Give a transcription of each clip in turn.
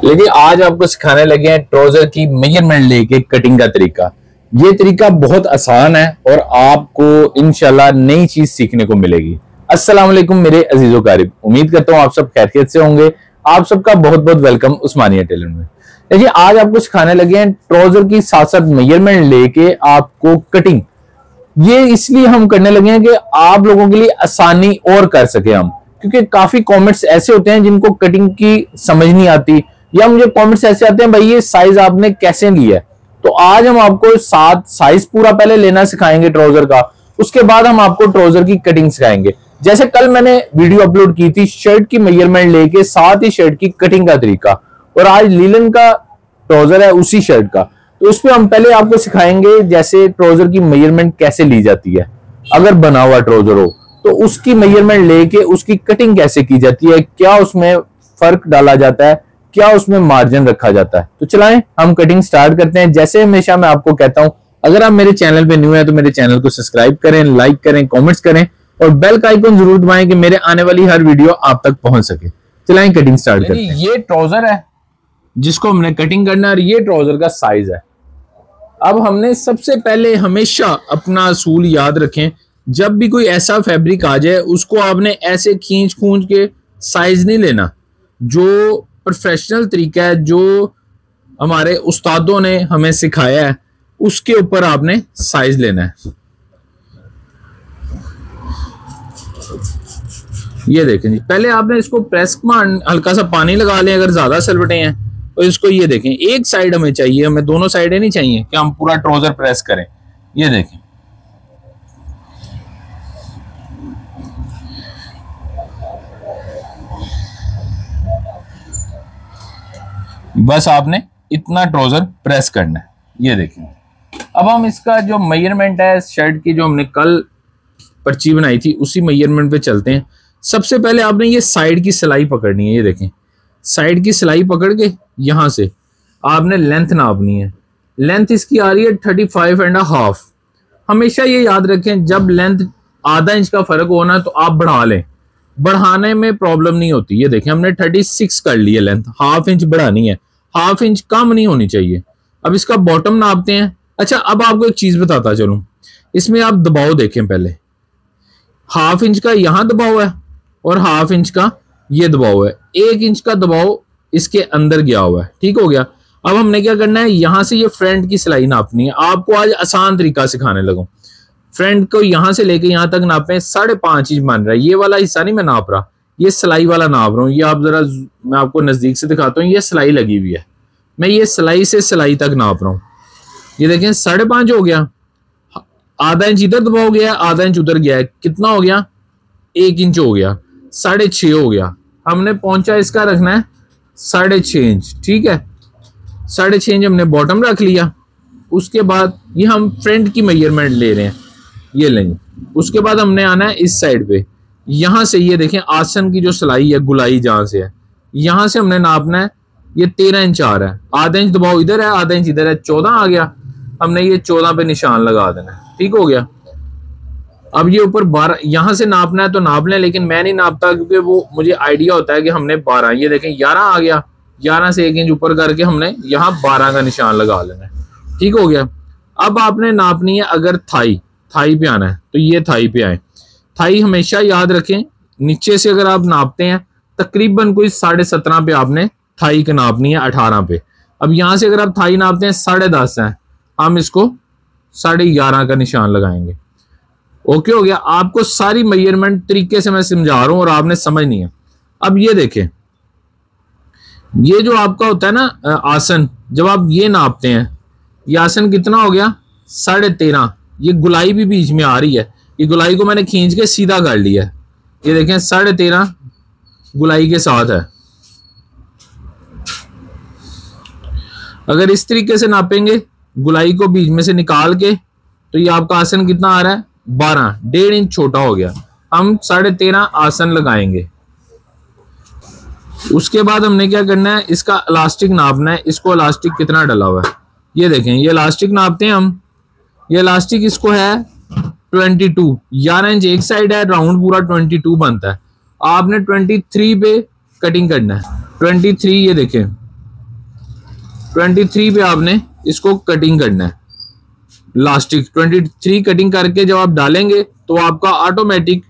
लेकिन आज आपको सिखाने लगे हैं ट्राउजर की मेजरमेंट लेके कटिंग का तरीका। ये तरीका बहुत आसान है और आपको इंशाल्लाह नई चीज सीखने को मिलेगी। अस्सलाम वालेकुम मेरे अजीजों कारिब, उम्मीद करता हूँ आप सब खैरियत से होंगे। आप सबका बहुत बहुत वेलकम उस्मानिया टेलर में। देखिए आज आपको सिखाने लगे हैं ट्राउजर की साथ साथ मेजरमेंट लेके आपको कटिंग। ये इसलिए हम करने लगे हैं कि आप लोगों के लिए आसानी और कर सके हम, क्योंकि काफी कमेंट्स ऐसे होते हैं जिनको कटिंग की समझ नहीं आती, या मुझे कमेंट्स ऐसे आते हैं भाई ये साइज आपने कैसे लिया है। तो आज हम आपको साइज पूरा पहले लेना सिखाएंगे ट्राउजर का, उसके बाद हम आपको ट्राउजर की कटिंग सिखाएंगे। जैसे कल मैंने वीडियो अपलोड की थी शर्ट की मेजरमेंट लेके साथ ही शर्ट की कटिंग का तरीका, और आज लीलन का ट्राउजर है उसी शर्ट का, तो उस पर हम पहले आपको सिखाएंगे जैसे ट्राउजर की मेजरमेंट कैसे ली जाती है। अगर बना हुआ ट्राउजर हो तो उसकी मेजरमेंट लेके उसकी कटिंग कैसे की जाती है, क्या उसमें फर्क डाला जाता है, क्या उसमें मार्जिन रखा जाता है। तो चलाएं हम कटिंग स्टार्ट करते हैं। जैसे हमेशा मैं आपको कहता हूं, अगर आप मेरे चैनल पे न्यू है तो मेरे चैनल को सब्सक्राइब करें, लाइक करें, कमेंट्स करें और बेल का आइकन जरूर दबाएं कि मेरे आने वाली हर वीडियो आप तक पहुंच सके। चलाएं कटिंग स्टार्ट करते हैं। ये ट्राउजर है जिसको हमने कटिंग करना है और ये ट्राउजर का साइज है। अब हमने सबसे पहले हमेशा अपना असूल याद रखें, जब भी कोई ऐसा फैब्रिक आ जाए उसको आपने ऐसे खींच खूंच के साइज नहीं लेना। जो प्रोफेशनल तरीका है, जो हमारे उस्तादों ने हमें सिखाया है, उसके ऊपर आपने साइज लेना है। ये देखें जी, पहले आपने इसको प्रेस कमांड हल्का सा पानी लगा लें अगर ज्यादा सलवटें हैं, और इसको ये देखें एक साइड हमें चाहिए, हमें दोनों साइडें नहीं चाहिए कि हम पूरा ट्राउजर प्रेस करें। ये देखें बस आपने इतना ट्राउजर प्रेस करना है। ये देखें अब हम इसका जो मेजरमेंट है शर्ट की, जो हमने कल पर्ची बनाई थी उसी मेजरमेंट पे चलते हैं। सबसे पहले आपने ये साइड की सिलाई पकड़नी है। ये देखें साइड की सिलाई पकड़ के यहां से आपने लेंथ नापनी है। लेंथ इसकी आ रही है 35.5। हमेशा ये याद रखें जब लेंथ आधा इंच का फर्क होना तो आप बढ़ा लें, बढ़ाने में प्रॉब्लम नहीं होती। ये देखें हमने 36 कर ली है लेंथ, हाफ इंच बढ़ानी है, हाफ इंच कम नहीं होनी चाहिए। अब इसका बॉटम नापते हैं। अच्छा अब आपको एक चीज बताता चलूं, इसमें आप दबाव देखें, पहले हाफ इंच का यहां दबाव है और हाफ इंच का ये दबाव है, 1 इंच का दबाव इसके अंदर गया हुआ है। ठीक हो गया। अब हमने क्या करना है, यहां से ये फ्रंट की सिलाई नापनी है। आपको आज आसान तरीका सिखाने लगूं। फ्रंट को यहां से लेके यहां तक नापे, 5.5 इंच मान रहा है। ये वाला हिस्सा नहीं मैं नाप रहा, ये सिलाई वाला नाप रहा हूँ। ये आप जरा मैं आपको नजदीक से दिखाता हूँ, ये सिलाई लगी हुई है, मैं ये सिलाई से सिलाई तक नाप रहा हूँ। ये देखें 5.5 हो गया, आधा इंच इधर दबाव गया, आधा इंच उधर गया है, कितना हो गया 1 इंच हो गया, 6.5 हो गया। हमने पहुंचा इसका रखना है 6.5 इंच। ठीक है 6.5 इंच हमने बॉटम रख लिया। उसके बाद ये हम फ्रंट की मेजरमेंट ले रहे हैं, ये लेंगे। उसके बाद हमने आना है इस साइड पे, यहां से ये देखें आसन की जो सिलाई है, गुलाई जहां से है, यहां से हमने नापना है। ये 13 इंच आ रहा है, आधा इंच दबाव इधर है, आधा इंच इधर है, 14 आ गया। हमने ये 14 पे निशान लगा देना है। ठीक हो गया। अब ये ऊपर 12 यहां से नापना है तो नाप लें, लेकिन मैं नहीं नापता क्योंकि वो मुझे आइडिया होता है कि हमने 12, ये देखें 11 आ गया, 11 से 1 इंच ऊपर करके हमने यहाँ 12 का निशान लगा लेना है। ठीक हो गया। अब आपने नापनी है अगर थाई पे आना है तो ये थाई पे आए। थाई हमेशा याद रखें नीचे से अगर आप नापते हैं तकरीबन कोई 17.5 पे आपने थाई का नापनी है, 18 पे। अब यहां से अगर आप थाई नापते हैं 10.5 है, हम इसको 11.5 का निशान लगाएंगे। ओके हो गया। आपको सारी मेजरमेंट तरीके से मैं समझा रहा हूं और आपने समझनी है। अब ये देखें ये जो आपका होता है ना आसन, जब आप ये नापते हैं, ये आसन कितना हो गया 13.5। ये गुलाई भी बीच में आ रही है, ये गुलाई को मैंने खींच के सीधा कर लिया है। ये देखें 13.5 गुलाई के साथ है। अगर इस तरीके से नापेंगे गुलाई को बीच में से निकाल के, तो ये आपका आसन कितना आ रहा है 12, 1.5 इंच छोटा हो गया। हम 13.5 आसन लगाएंगे। उसके बाद हमने क्या करना है, इसका इलास्टिक नापना है। इसको इलास्टिक कितना डला हुआ है ये देखें, ये इलास्टिक नापते हैं हम। ये इलास्टिक इसको है 22, 11 इंच एक साइड है, राउंड पूरा 22 बनता है। आपने 23 पे कटिंग करना है। 23 ये देखें 23 पे आपने इसको कटिंग करना है। लास्टिक 23 कटिंग करके जब आप डालेंगे तो आपका ऑटोमेटिक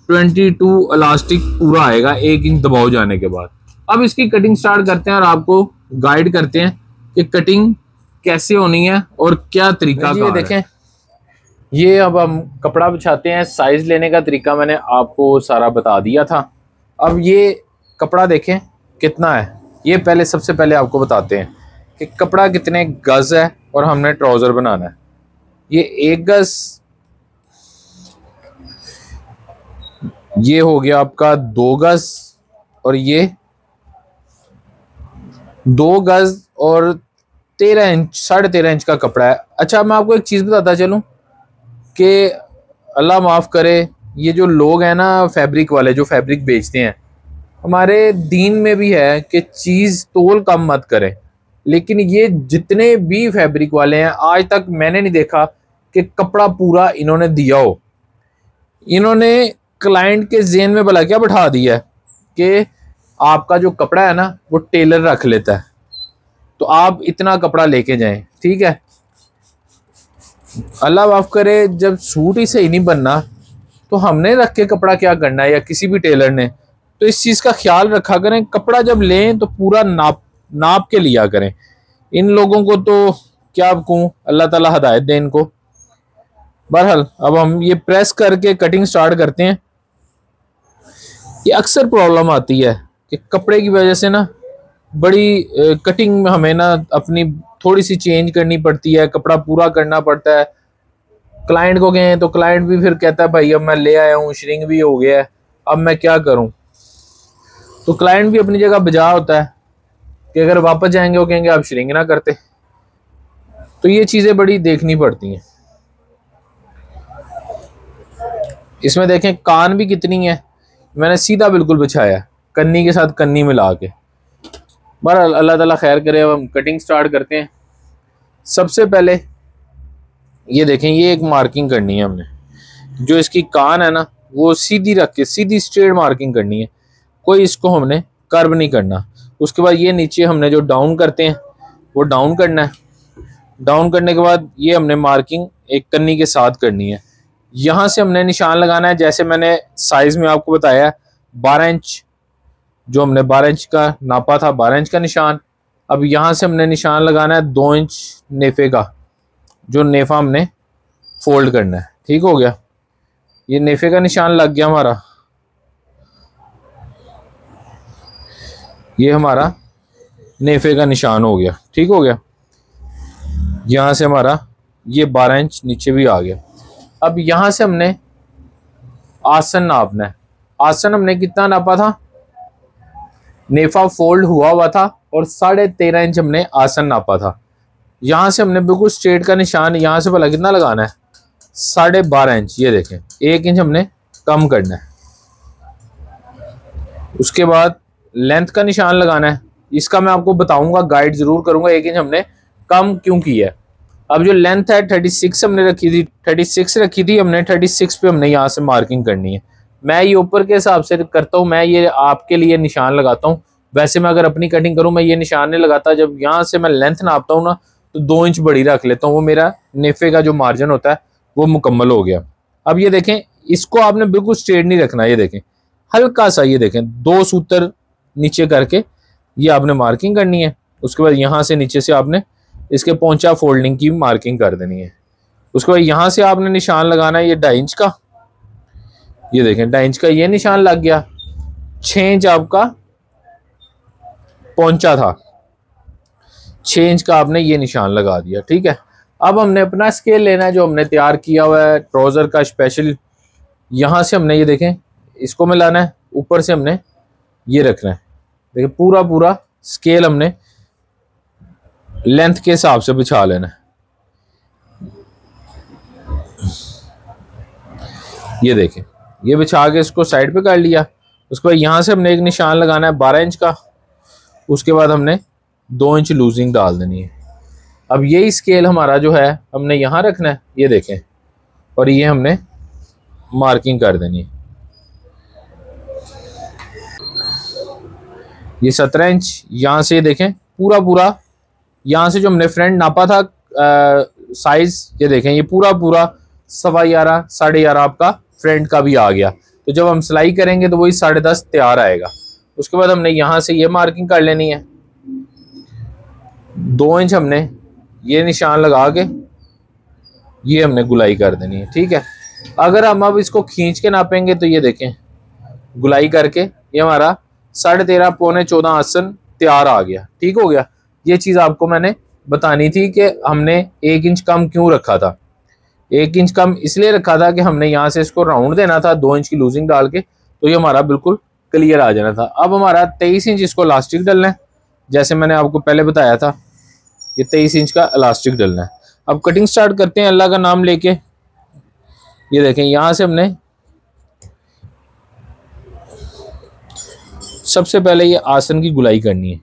22 इलास्टिक पूरा आएगा 1 इंच दबाव जाने के बाद। अब इसकी कटिंग स्टार्ट करते हैं और आपको गाइड करते हैं कि कटिंग कैसे होनी है और क्या तरीका है। देखें, ये अब हम कपड़ा बिछाते हैं। साइज लेने का तरीका मैंने आपको सारा बता दिया था। अब ये कपड़ा देखें कितना है, ये पहले सबसे पहले आपको बताते हैं कि कपड़ा कितने गज है और हमने ट्राउजर बनाना है। ये 1 गज, ये हो गया आपका 2 गज और ये 2 गज और 13 इंच 13.5 इंच का कपड़ा है। अच्छा, मैं आपको एक चीज़ बताता चलूं कि अल्लाह माफ़ करे, ये जो लोग हैं ना फैब्रिक वाले, जो फैब्रिक बेचते हैं, हमारे दीन में भी है कि चीज़ तोल कम मत करें। लेकिन ये जितने भी फैब्रिक वाले हैं, आज तक मैंने नहीं देखा कि कपड़ा पूरा इन्होंने दिया हो। इन्होंने क्लाइंट के ज़हन में भला क्या बैठा दिया है कि आपका जो कपड़ा है ना वो टेलर रख लेता है, तो आप इतना कपड़ा लेके जाएं। ठीक है, अल्लाह माफ़ करे, जब सूट ही सही नहीं बनना तो हमने रख के कपड़ा क्या करना है, या किसी भी टेलर ने। तो इस चीज़ का ख्याल रखा करें, कपड़ा जब लें तो पूरा नाप के लिया करें। इन लोगों को तो क्या कहूँ, अल्लाह ताला हिदायत दे इनको। बहरहाल अब हम ये प्रेस करके कटिंग स्टार्ट करते हैं। ये अक्सर प्रॉब्लम आती है कि कपड़े की वजह से ना बड़ी कटिंग में हमें ना अपनी थोड़ी सी चेंज करनी पड़ती है, कपड़ा पूरा करना पड़ता है। क्लाइंट को गए तो क्लाइंट भी फिर कहता है भाई अब मैं ले आया हूँ, श्रिंक भी हो गया है, अब मैं क्या करूँ। तो क्लाइंट भी अपनी जगह बजा होता है कि अगर वापस जाएंगे वो कहेंगे आप श्रिंक ना करते। तो ये चीज़ें बड़ी देखनी पड़ती हैं। इसमें देखें कान भी कितनी है, मैंने सीधा बिल्कुल बिछाया कन्नी के साथ कन्नी मिला के। बहरहाल अल्लाह ताला खैर करे। अब हम कटिंग स्टार्ट करते हैं। सबसे पहले ये देखें, ये एक मार्किंग करनी है हमने। जो इसकी कान है ना वो सीधी रख के सीधी स्ट्रेट मार्किंग करनी है, कोई इसको हमने कर्व नहीं करना। उसके बाद ये नीचे हमने जो डाउन करते हैं वो डाउन करना है। डाउन करने के बाद ये हमने मार्किंग एक कन्नी के साथ करनी है। यहाँ से हमने निशान लगाना है, जैसे मैंने साइज में आपको बताया 12 इंच, जो हमने 12 इंच का नापा था, 12 इंच का निशान। अब यहाँ से हमने निशान लगाना है 2 इंच नेफे का, जो नेफा हमने फोल्ड करना है। ठीक हो गया, ये नेफे का निशान लग गया हमारा। ये हमारा नेफे का निशान हो गया। ठीक हो गया, यहाँ से हमारा ये 12 इंच नीचे भी आ गया। अब यहाँ से हमने आसन नापना है। आसन हमने कितना नापा था, नेफा फोल्ड हुआ था और 13.5 इंच हमने आसन नापा था। यहाँ से हमने बिल्कुल स्ट्रेट का निशान यहाँ से भला कितना लगाना है, 12.5 इंच। ये देखें 1 इंच हमने कम करना है। उसके बाद लेंथ का निशान लगाना है। इसका मैं आपको बताऊंगा, गाइड जरूर करूंगा 1 इंच हमने कम क्यों की है। अब जो लेंथ है 36 हमने रखी थी, 36 रखी थी हमने, 36 पे हमने यहाँ से मार्किंग करनी है। मैं ये ऊपर के हिसाब से करता हूँ, मैं ये आपके लिए निशान लगाता हूँ। वैसे मैं अगर अपनी कटिंग करूँ मैं ये निशान नहीं लगाता। जब यहाँ से मैं लेंथ नापता हूँ ना तो 2 इंच बड़ी रख लेता हूँ, वो मेरा नेफे का जो मार्जिन होता है वो मुकम्मल हो गया। अब ये देखें, इसको आपने बिल्कुल स्ट्रेट नहीं रखना। ये देखें हल्का सा, ये देखें 2 सूत्र नीचे करके ये आपने मार्किंग करनी है। उसके बाद यहाँ से नीचे से आपने इसके पोंचा फोल्डिंग की मार्किंग कर देनी है। उसके बाद यहाँ से आपने निशान लगाना है ये 2.5 इंच का। ये देखें 2.5 इंच का ये निशान लग गया। 6 इंच आपका पोंचा था, 6 इंच का आपने ये निशान लगा दिया। ठीक है, अब हमने अपना स्केल लेना है जो हमने तैयार किया हुआ है ट्राउजर का स्पेशल। यहाँ से हमने ये देखें इसको मिलाना है, ऊपर से हमने ये रखना है। देखिए पूरा पूरा स्केल हमने लेंथ के हिसाब से बिछा लेना है। ये देखें ये बिछा के इसको साइड पे कर लिया। उसके बाद यहाँ से हमने एक निशान लगाना है 12 इंच का। उसके बाद हमने 2 इंच लूजिंग डाल देनी है। अब यही स्केल हमारा जो है हमने यहाँ रखना है, ये देखें, और ये हमने मार्किंग कर देनी है। ये 17 इंच यहाँ से देखें पूरा पूरा यहाँ से जो हमने फ्रंट नापा था साइज, ये देखें ये पूरा 11.25 11.5 आपका फ्रंट का भी आ गया। तो जब हम सिलाई करेंगे तो वही 10.5 तैयार आएगा। उसके बाद हमने यहाँ से ये मार्किंग कर लेनी है, 2 इंच हमने ये निशान लगा के ये हमने गुलाई कर देनी है। ठीक है, अगर हम अब इसको खींच के नापेंगे तो ये देखें गुलाई करके ये हमारा 13.5 पौने 14 आसन तैयार आ गया। ठीक हो गया। ये चीज़ आपको मैंने बतानी थी कि हमने 1 इंच कम क्यों रखा था। 1 इंच कम इसलिए रखा था कि हमने यहाँ से इसको राउंड देना था 2 इंच की लूजिंग डाल के, तो ये हमारा बिल्कुल क्लियर आ जाना था। अब हमारा 23 इंच इसको इलास्टिक डलना है, जैसे मैंने आपको पहले बताया था ये 23 इंच का इलास्टिक डलना है। अब कटिंग स्टार्ट करते हैं अल्लाह का नाम लेके। ये देखें यहाँ से हमने सबसे पहले ये आसन की गुलाई करनी है।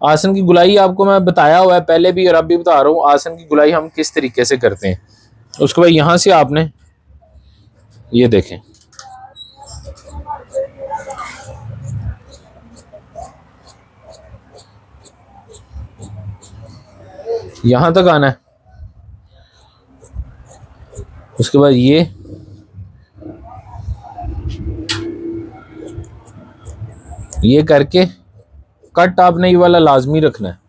आसन की गुलाई आपको मैं बताया हुआ है पहले भी और अब भी बता रहा हूँ, आसन की गुलाई हम किस तरीके से करते हैं। उसके बाद यहाँ से आपने ये देखें यहाँ तक आना है। उसके बाद ये करके कट आपने ये वाला लाजमी रखना है।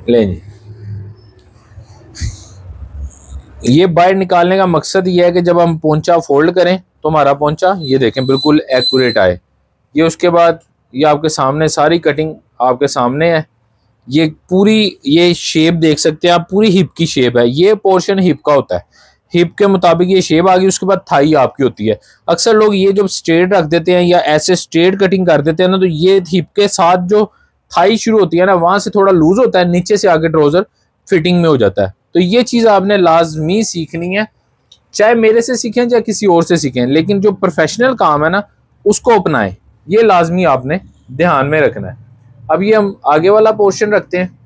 ले जी, ये बाहर निकालने का मकसद ये है कि जब हम पोंचा फोल्ड करें तो हमारा पोंचा ये देखें बिल्कुल एक्यूरेट आए। ये उसके बाद ये आपके सामने सारी कटिंग आपके सामने है। ये पूरी ये शेप देख सकते हैं आप, पूरी हिप की शेप है। ये पोर्शन हिप का होता है, हिप के मुताबिक ये शेप आ गई। उसके बाद थाई आपकी होती है। अक्सर लोग ये जब स्ट्रेट रख देते हैं या ऐसे स्ट्रेट कटिंग कर देते हैं ना, तो ये हिप के साथ जो थाई शुरू होती है ना वहां से थोड़ा लूज होता है, नीचे से आगे ट्राउजर फिटिंग में हो जाता है। तो ये चीज़ आपने लाजमी सीखनी है, चाहे मेरे से सीखें चाहे किसी और से सीखें, लेकिन जो प्रोफेशनल काम है ना उसको अपनाएं, ये लाजमी आपने ध्यान में रखना है। अब ये हम आगे वाला पोर्शन रखते हैं,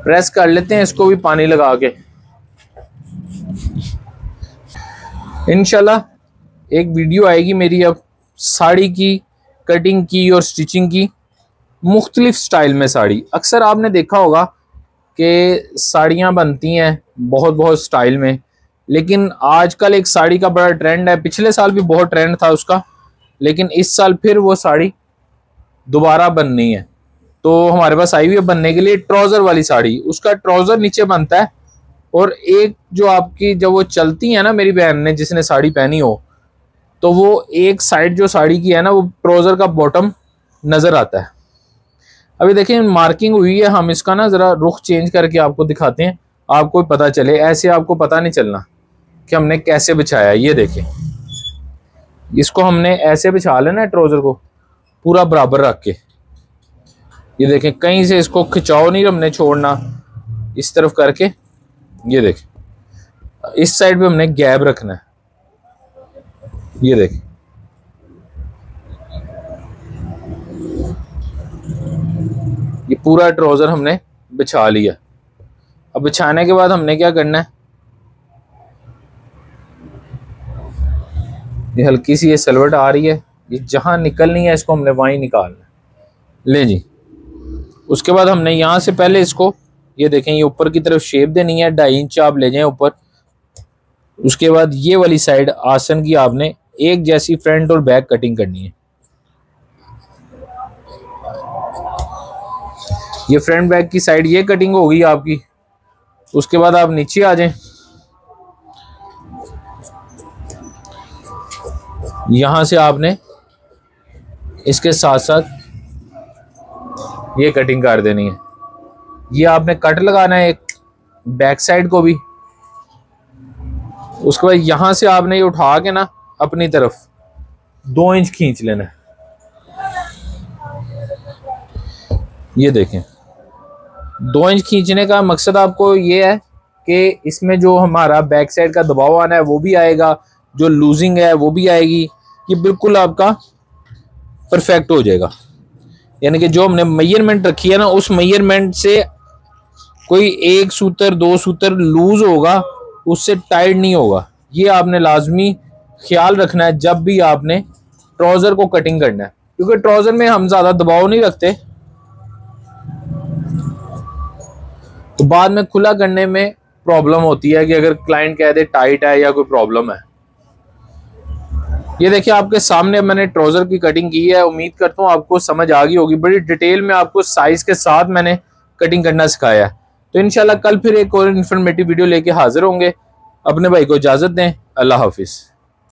प्रेस कर लेते हैं इसको भी पानी लगा के। इंशाल्लाह एक वीडियो आएगी मेरी अब साड़ी की कटिंग की और स्टिचिंग की, मुख्तलिफ स्टाइल में साड़ी। अक्सर आपने देखा होगा कि साड़ियाँ बनती हैं बहुत स्टाइल में, लेकिन आजकल एक साड़ी का बड़ा ट्रेंड है। पिछले साल भी बहुत ट्रेंड था उसका, लेकिन इस साल फिर वो साड़ी दोबारा बननी है। तो हमारे पास आई हुई है बनने के लिए ट्राउज़र वाली साड़ी। उसका ट्राउज़र नीचे बनता है और एक जो आपकी जब वो चलती है ना, मेरी बहन ने जिसने साड़ी पहनी हो, तो वो एक साइड जो साड़ी की है ना वो ट्राउज़र का बॉटम नज़र आता है। अभी देखिए मार्किंग हुई है, हम इसका ना ज़रा रुख चेंज करके आपको दिखाते हैं, आपको पता चले। ऐसे आपको पता नहीं चलना कि हमने कैसे बिछाया। ये देखें, इसको हमने ऐसे बिछा लेना है ट्राउज़र को पूरा बराबर रख के। ये देखें कहीं से इसको खिंचाव नहीं हमने छोड़ना, इस तरफ करके ये देखें इस साइड पे हमने गैप रखना है। ये देखें ये पूरा ट्राउज़र हमने बिछा लिया। अब बिछाने के बाद हमने क्या करना है, ये हल्की सी ये सलवट आ रही है, ये जहां निकलनी है इसको हमने वहीं निकालना है। ले जी, उसके बाद हमने यहाँ से पहले इसको ये देखें ये ऊपर की तरफ शेप देनी है, 2.5 इंच आप ले जाएं ऊपर। उसके बाद ये वाली साइड आसन की आपने एक जैसी फ्रंट और बैक कटिंग करनी है। ये फ्रंट बैक की साइड ये कटिंग होगी आपकी। उसके बाद आप नीचे आ जाएं, यहां से आपने इसके साथ साथ ये कटिंग कर देनी है। ये आपने कट लगाना है एक बैक साइड को भी। उसके बाद यहां से आपने ये उठा के ना अपनी तरफ 2 इंच खींच लेना है। ये देखें 2 इंच खींचने का मकसद आपको ये है कि इसमें जो हमारा बैक साइड का दबाव आना है वो भी आएगा, जो लूजिंग है वो भी आएगी। ये बिल्कुल आपका परफेक्ट हो जाएगा। यानी कि जो हमने मेजरमेंट रखी है ना उस मेजरमेंट से कोई 1 सूत्र 2 सूत्र लूज होगा, उससे टाइट नहीं होगा। ये आपने लाजमी ख्याल रखना है जब भी आपने ट्राउजर को कटिंग करना है, क्योंकि ट्राउजर में हम ज्यादा दबाव नहीं रखते, तो बाद में खुला करने में प्रॉब्लम होती है कि अगर क्लाइंट कह दे टाइट है या कोई प्रॉब्लम है। ये देखिए आपके सामने मैंने ट्राउजर की कटिंग की है। उम्मीद करता हूँ आपको समझ आ गई होगी। बड़ी डिटेल में आपको साइज के साथ मैंने कटिंग करना सिखाया है। तो इंशाल्लाह कल फिर एक और इन्फॉर्मेटिव वीडियो लेके हाजिर होंगे। अपने भाई को इजाजत दें। अल्लाह हाफिज।